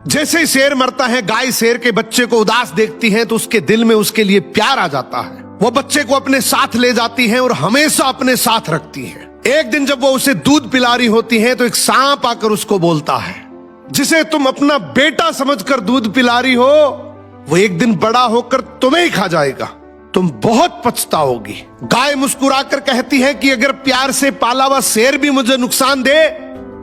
जैसे ही शेर मरता है, गाय शेर के बच्चे को उदास देखती है तो उसके दिल में उसके लिए प्यार आ जाता है। वो बच्चे को अपने साथ ले जाती है और हमेशा अपने साथ रखती है। एक दिन जब वो उसे दूध पिला रही होती है तो एक सांप आकर उसको बोलता है, जिसे तुम अपना बेटा समझकर दूध पिला रही हो, वो एक दिन बड़ा होकर तुम्हें ही खा जाएगा, तुम बहुत पछताओगी। गाय मुस्कुराकर कहती है कि अगर प्यार से पाला हुआ शेर भी मुझे नुकसान दे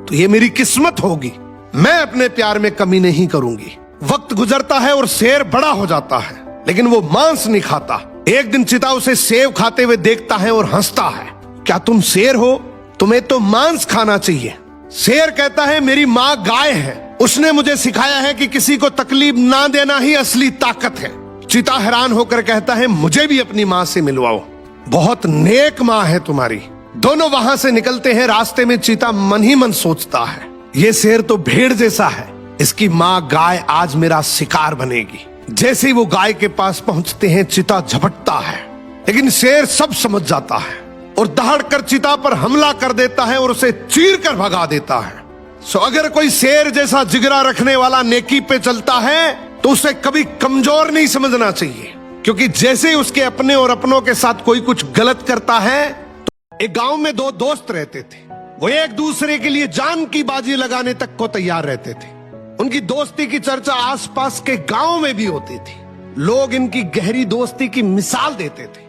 तो ये मेरी किस्मत होगी, मैं अपने प्यार में कमी नहीं करूंगी। वक्त गुजरता है और शेर बड़ा हो जाता है, लेकिन वो मांस नहीं खाता। एक दिन चीता उसे सेब खाते हुए देखता है और हंसता है, क्या तुम शेर हो? तुम्हें तो मांस खाना चाहिए। शेर कहता है, मेरी माँ गाय है, उसने मुझे सिखाया है कि किसी को तकलीफ ना देना ही असली ताकत है। चीता हैरान होकर कहता है, मुझे भी अपनी माँ से मिलवाओ, बहुत नेक माँ है तुम्हारी। दोनों वहां से निकलते हैं। रास्ते में चीता मन ही मन सोचता है, ये शेर तो भेड़ जैसा है, इसकी माँ गाय आज मेरा शिकार बनेगी। जैसे ही वो गाय के पास पहुंचते हैं, चीता झपटता है, लेकिन शेर सब समझ जाता है और दहाड़कर चीता पर हमला कर देता है और उसे चीर कर भगा देता है। सो अगर कोई शेर जैसा जिगरा रखने वाला नेकी पे चलता है तो उसे कभी कमजोर नहीं समझना चाहिए, क्योंकि जैसे ही उसके अपने और अपनों के साथ कोई कुछ गलत करता है। तो एक गांव में दो दोस्त रहते थे, वो एक दूसरे के लिए जान की बाजी लगाने तक को तैयार रहते थे। उनकी दोस्ती की चर्चा आसपास के गांव में भी होती थी। लोग इनकी गहरी दोस्ती की मिसाल देते थे।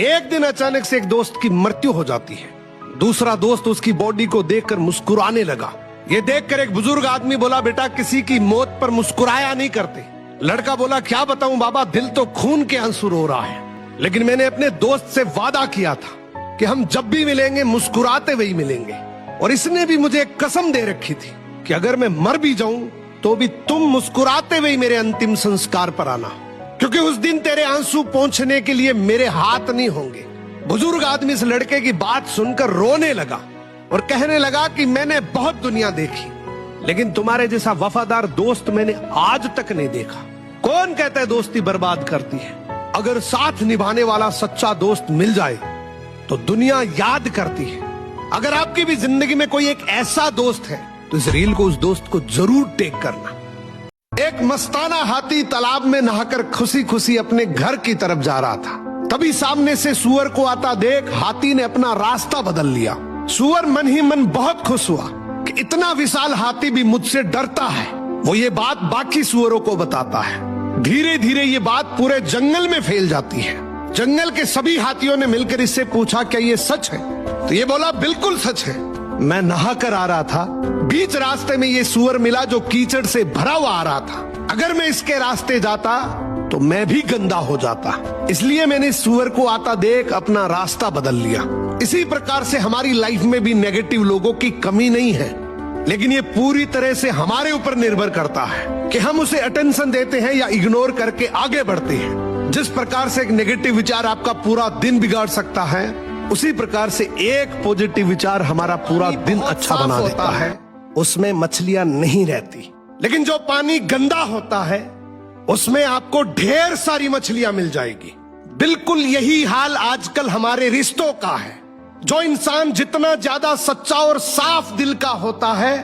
एक दिन अचानक से एक दोस्त की मृत्यु हो जाती है। दूसरा दोस्त उसकी बॉडी को देखकर मुस्कुराने लगा। ये देखकर एक बुजुर्ग आदमी बोला, बेटा किसी की मौत पर मुस्कुराया नहीं करते। लड़का बोला, क्या बताऊं बाबा, दिल तो खून के आंसू रो रहा है, लेकिन मैंने अपने दोस्त से वादा किया था कि हम जब भी मिलेंगे मुस्कुराते हुए ही मिलेंगे, और इसने भी मुझे एक कसम दे रखी थी कि अगर मैं मर भी जाऊं तो भी तुम मुस्कुराते हुए मेरे अंतिम संस्कार पर आना, क्योंकि उस दिन तेरे आंसू पोंछने के लिए मेरे हाथ नहीं होंगे। बुजुर्ग आदमी इस लड़के की बात सुनकर रोने लगा और कहने लगा कि मैंने बहुत दुनिया देखी, लेकिन तुम्हारे जैसा वफादार दोस्त मैंने आज तक नहीं देखा। कौन कहता है दोस्ती बर्बाद करती है? अगर साथ निभाने वाला सच्चा दोस्त मिल जाए तो दुनिया याद करती है। अगर आपकी भी जिंदगी में कोई एक ऐसा दोस्त है तो इस रील को उस दोस्त को जरूर टैग करना। एक मस्ताना हाथी तालाब में नहाकर खुशी खुशी अपने घर की तरफ जा रहा था। तभी सामने से सूअर को आता देख हाथी ने अपना रास्ता बदल लिया। सूअर मन ही मन बहुत खुश हुआ कि इतना विशाल हाथी भी मुझसे डरता है। वो ये बात बाकी सूअरों को बताता है। धीरे धीरे ये बात पूरे जंगल में फैल जाती है। जंगल के सभी हाथियों ने मिलकर इससे पूछा, क्या ये सच है? तो ये बोला, बिल्कुल सच है। मैं नहा कर आ रहा था, बीच रास्ते में ये सूअर मिला जो कीचड़ से भरा हुआ आ रहा था। अगर मैं इसके रास्ते जाता तो मैं भी गंदा हो जाता, इसलिए मैंने सूअर को आता देख अपना रास्ता बदल लिया। इसी प्रकार से हमारी लाइफ में भी नेगेटिव लोगों की कमी नहीं है, लेकिन ये पूरी तरह से हमारे ऊपर निर्भर करता है कि हम उसे अटेंशन देते हैं या इग्नोर करके आगे बढ़ते हैं। जिस प्रकार से एक नेगेटिव विचार आपका पूरा दिन बिगाड़ सकता है, उसी प्रकार से एक पॉजिटिव विचार हमारा पूरा दिन अच्छा बना देता है। उसमें मछलियां नहीं रहती, लेकिन जो पानी गंदा होता है उसमें आपको ढेर सारी मछलियां मिल जाएगी। बिल्कुल यही हाल आजकल हमारे रिश्तों का है। जो इंसान जितना ज्यादा सच्चा और साफ दिल का होता है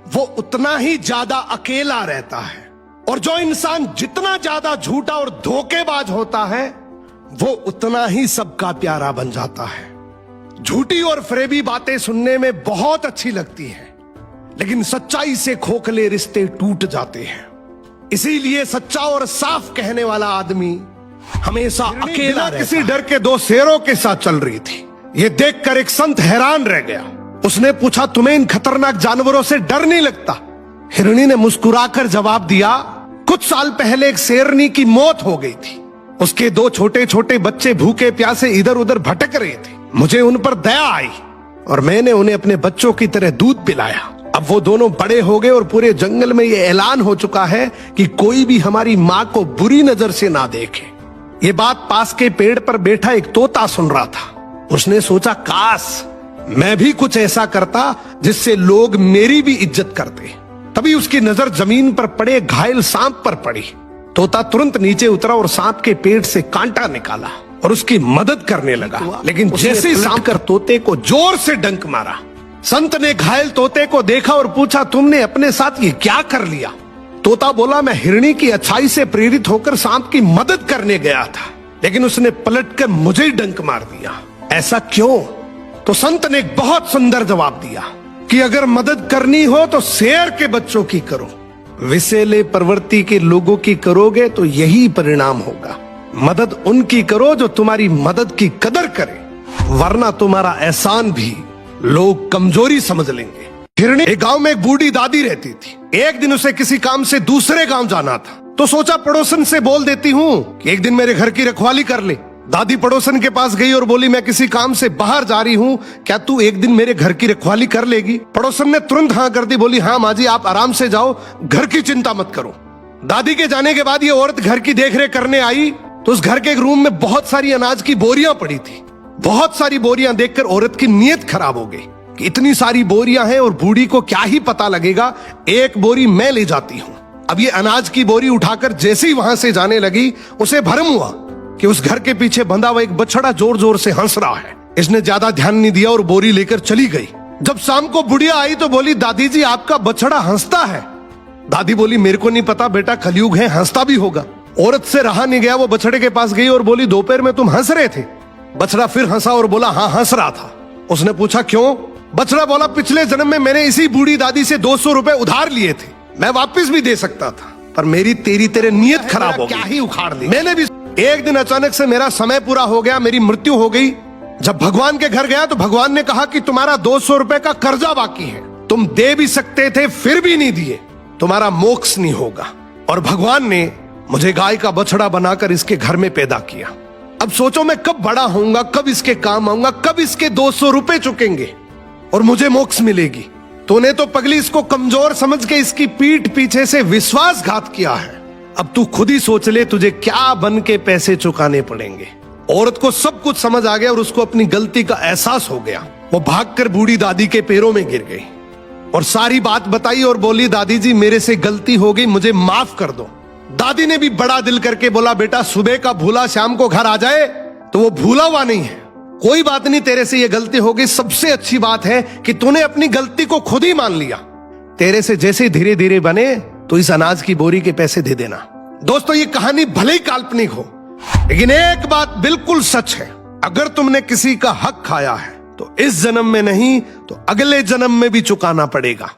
वो उतना ही ज्यादा अकेला रहता है, और जो इंसान जितना ज्यादा झूठा और धोखेबाज होता है वो उतना ही सबका प्यारा बन जाता है। झूठी और फरेबी बातें सुनने में बहुत अच्छी लगती है, लेकिन सच्चाई से खोखले रिश्ते टूट जाते हैं। इसीलिए सच्चा और साफ कहने वाला आदमी हमेशा अकेला रहता है। किसी डर के दो शेरों के साथ चल रही थी। ये देखकर एक संत हैरान रह गया। उसने पूछा, तुम्हें इन खतरनाक जानवरों से डर नहीं लगता? हिरणी ने मुस्कुराकर जवाब दिया, कुछ साल पहले एक शेरनी की मौत हो गई थी। उसके दो छोटे छोटे बच्चे भूखे प्यासे इधर उधर भटक रहे थे। मुझे उन पर दया आई और मैंने उन्हें अपने बच्चों की तरह दूध पिलाया। अब वो दोनों बड़े हो गए और पूरे जंगल में ये ऐलान हो चुका है कि कोई भी हमारी माँ को बुरी नजर से ना देखे। ये बात पास के पेड़ पर बैठा एक तोता सुन रहा था। उसने सोचा, काश मैं भी कुछ ऐसा करता जिससे लोग मेरी भी इज्जत करते। तभी उसकी नजर जमीन पर पड़े घायल सांप पर पड़ी। तोता तुरंत नीचे उतरा और सांप के पेट से कांटा निकाला और उसकी मदद करने लगा, लेकिन जैसे ही सांप कर तोते को जोर से डंक मारा। संत ने घायल तोते को देखा और पूछा, तुमने अपने साथ ये क्या कर लिया? तोता बोला, मैं हिरणी की अच्छाई से प्रेरित होकर सांप की मदद करने गया था, लेकिन उसने पलटकर मुझे ही डंक मार दिया। ऐसा क्यों? तो संत ने एक बहुत सुंदर जवाब दिया कि अगर मदद करनी हो तो शेर के बच्चों की करो, विषैले प्रवृत्ति के लोगों की करोगे तो यही परिणाम होगा। मदद उनकी करो जो तुम्हारी मदद की कदर करे, वरना तुम्हारा एहसान भी लोग कमजोरी समझ लेंगे। हिरणी एक गांव में एक बूढ़ी दादी रहती थी। एक दिन उसे किसी काम से दूसरे गांव जाना था, तो सोचा पड़ोसन से बोल देती हूँ कि एक दिन मेरे घर की रखवाली कर ले। दादी पड़ोसन के पास गई और बोली, मैं किसी काम से बाहर जा रही हूँ, क्या तू एक दिन मेरे घर की रखवाली कर लेगी? पड़ोसन ने तुरंत हाँ कर दी, बोली, हाँ माँ जी, आप आराम से जाओ, घर की चिंता मत करो। दादी के जाने के बाद ये औरत घर की देखरेख करने आई तो उस घर के एक रूम में बहुत सारी अनाज की बोरियां पड़ी थी। बहुत सारी बोरियां देखकर औरत की नीयत खराब हो गई कि इतनी सारी बोरियां हैं और बूढ़ी को क्या ही पता लगेगा, एक बोरी मैं ले जाती हूं। अब ये अनाज की बोरी उठाकर जैसे ही वहां से जाने लगी, उसे भरम हुआ कि उस घर के पीछे बंधा हुआ एक बछड़ा जोर जोर से हंस रहा है। इसने ज्यादा ध्यान नहीं दिया और बोरी लेकर चली गई। जब शाम को बुढ़िया आई तो बोली, दादी जी, आपका बछड़ा हंसता है। दादी बोली, मेरे को नहीं पता बेटा, कलयुग है, हंसता भी होगा। औरत से रहा नहीं गया, वो बछड़े के पास गई और बोली, दोपहर में तुम हंस रहे थे? बछड़ा फिर हंसा और बोला, हाँ हंस रहा था। उसने पूछा, क्यों? बछड़ा बोला, पिछले जन्म में मैंने इसी बूढ़ी दादी से 200 रुपए उधार लिए थे, मैं वापस भी दे सकता था, पर मेरी तेरे नीयत खराब हो गई, क्या ही उखाड़ ली मैंने भी। एक दिन अचानक से मेरा समय पूरा हो गया, मेरी मृत्यु हो गई। जब भगवान के घर गया तो भगवान ने कहा कि तुम्हारा 200 रुपए का कर्जा बाकी है, तुम दे भी सकते थे फिर भी नहीं दिए, तुम्हारा मोक्ष नहीं होगा। और भगवान ने मुझे गाय का बछड़ा बनाकर इसके घर में पैदा किया। अब सोचो मैं कब बड़ा होऊंगा, कब इसके काम आऊंगा, कब इसके 200 रुपए चुकेंगे और मुझे मोक्ष मिलेगी। तूने तो पगली इसको कमजोर समझ के इसकी पीठ पीछे से विश्वासघात किया है। अब तू खुद ही सोच ले तुझे क्या बन के पैसे चुकाने पड़ेंगे। औरत को सब कुछ समझ आ गया और उसको अपनी गलती का एहसास हो गया। वो भागकर बूढ़ी दादी के पैरों में गिर गई और सारी बात बताई और बोली, दादी जी, मेरे से गलती हो गई, मुझे माफ कर दो। दादी ने भी बड़ा दिल करके बोला, बेटा, सुबह का भूला शाम को घर आ जाए तो वो भूला हुआ नहीं है, कोई बात नहीं, तेरे से ये गलती हो गई। सबसे अच्छी बात है कि तूने अपनी गलती को खुद ही मान लिया। तेरे से जैसे धीरे धीरे बने तो इस अनाज की बोरी के पैसे दे देना। दोस्तों, ये कहानी भले ही काल्पनिक हो, लेकिन एक बात बिल्कुल सच है, अगर तुमने किसी का हक खाया है तो इस जन्म में नहीं तो अगले जन्म में भी चुकाना पड़ेगा।